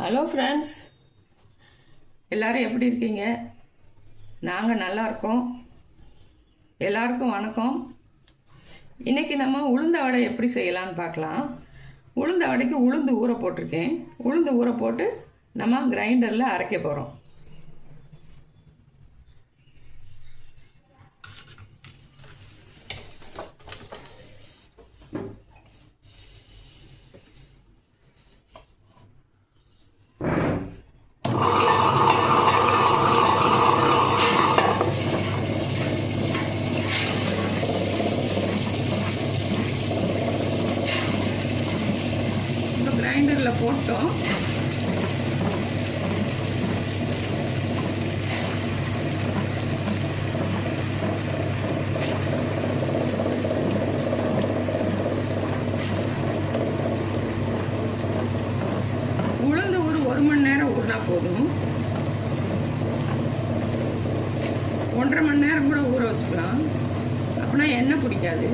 Hello friends, எல்லோரும் எப்படி இருக்கீங்க? நாங்கள் நல்லா இருக்கோம். எல்லாருக்கும் வணக்கம். இன்றைக்கி நம்ம உளுந்த வடை எப்படி செய்யலான்னு பார்க்கலாம். உளுந்த வடைக்கு உளுந்து ஊற போட்டிருக்கேன். உளுந்து ஊற போட்டு நம்ம கிரைண்டரில் அரைக்க போகிறோம். கிரைண்டரில் போட்டோம். உளுந்து ஒரு மணி நேரம் ஊறினா போதும். 1.5 மணி நேரம் கூட ஊற வச்சுக்கலாம். அப்படின்னா எண்ணெய் பிடிக்காது.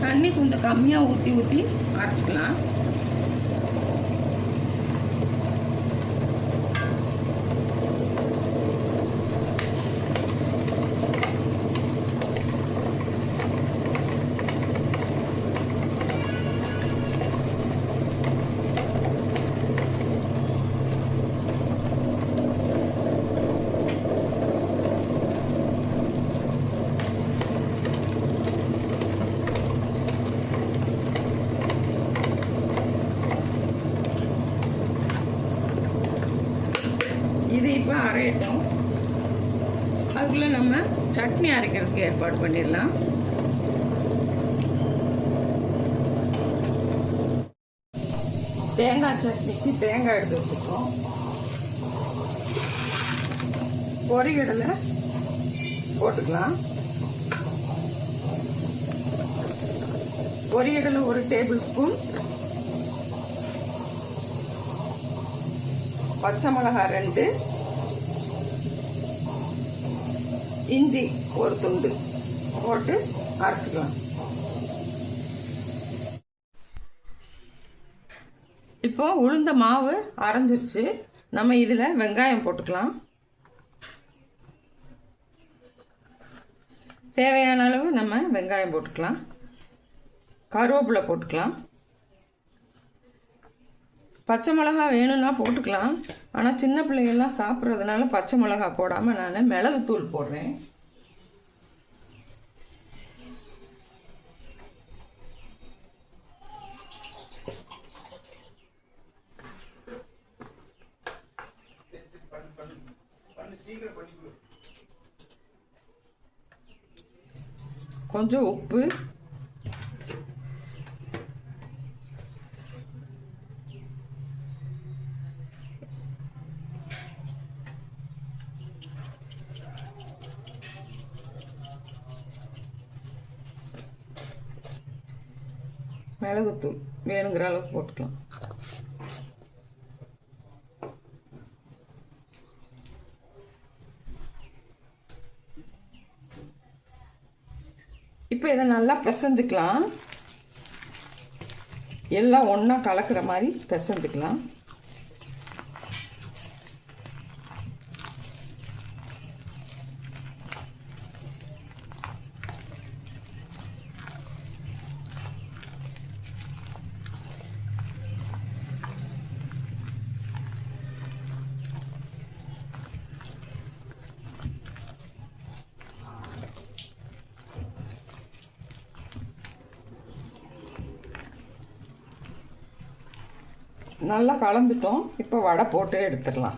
தண்ணி கொஞ்சம் கம்மியாக ஊற்றி அரைச்சிக்கலாம். இது இப்போ அரையட்டும். அதுக்குள்ளே நம்ம சட்னி அரைக்கிறதுக்கு ஏற்பாடு பண்ணிடலாம். தேங்காய் சட்னிக்கு தேங்காய் எடுத்து வச்சுருக்கோம். பொரிகடலை போட்டுக்கலாம். பொரிகடலை 1 டேபிள் ஸ்பூன், பச்சை மிளகாய் 2, இஞ்சி 1 துண்டு போட்டு அரைச்சிக்கலாம். இப்போ உளுந்த மாவு அரைஞ்சிருச்சு. நம்ம இதில் வெங்காயம் போட்டுக்கலாம். தேவையான அளவு நம்ம வெங்காயம் போட்டுக்கலாம். கருவேப்பிலை போட்டுக்கலாம். பச்சை மிளகா வேணும்னா போட்டுக்கலாம். ஆனால் சின்ன பிள்ளைங்கள்லாம் சாப்பிட்றதுனால பச்சை மிளகா போடாமல் நான் மிளகுத்தூள் போடுறேன். கொஞ்சம் உப்பு, மிளகுத்தூள் வேணுங்கிற அளவுக்கு போட்டுக்கலாம். இப்போ இதை நல்லா பிசைஞ்சுக்கலாம். எல்லாம் ஒன்றா கலக்கிற மாதிரி பிசைஞ்சுக்கலாம். நல்லா கலந்துட்டோம். இப்போ வடை போட்டு எடுத்துடலாம்.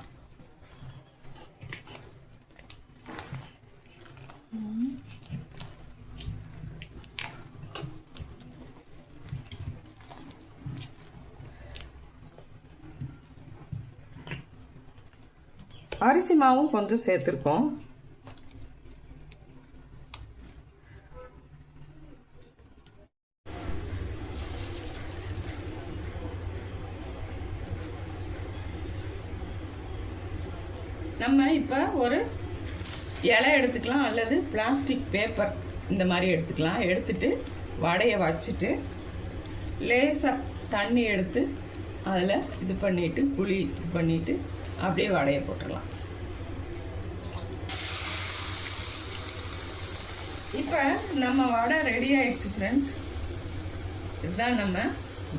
அரிசி மாவும் கொஞ்சம் சேர்த்துருக்கோம். நம்ம இப்போ ஒரு இலை எடுத்துக்கலாம் அல்லது பிளாஸ்டிக் பேப்பர் இந்த மாதிரி எடுத்துக்கலாம். எடுத்துட்டு வடையை வச்சுட்டு லேசாக தண்ணி எடுத்து அதில் இது பண்ணிவிட்டு புளி இது பண்ணிவிட்டு அப்படியே வடையை போட்டுடலாம். இப்போ நம்ம வடை ரெடி ஆயிடுச்சு ஃப்ரெண்ட்ஸ். இதுதான் நம்ம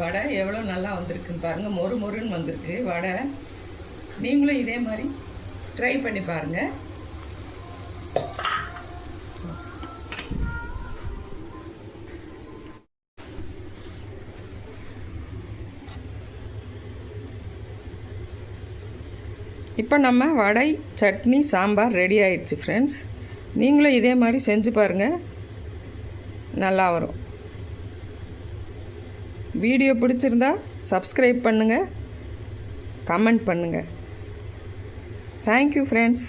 வடை. எவ்வளோ நல்லா வந்திருக்குன்னு பாருங்கள். மொறு மொறுன்னு வந்திருக்கு வடை. நீங்களும் இதே மாதிரி ட்ரை பண்ணி பாருங்கள். இப்போ நம்ம வடை, சட்னி, சாம்பார் ரெடி ஆயிடுச்சு ஃப்ரெண்ட்ஸ். நீங்களும் இதே மாதிரி செஞ்சு பாருங்கள், நல்லா வரும். வீடியோ பிடிச்சிருந்தா சப்ஸ்கிரைப் பண்ணுங்கள், கமெண்ட் பண்ணுங்கள். Thank you friends.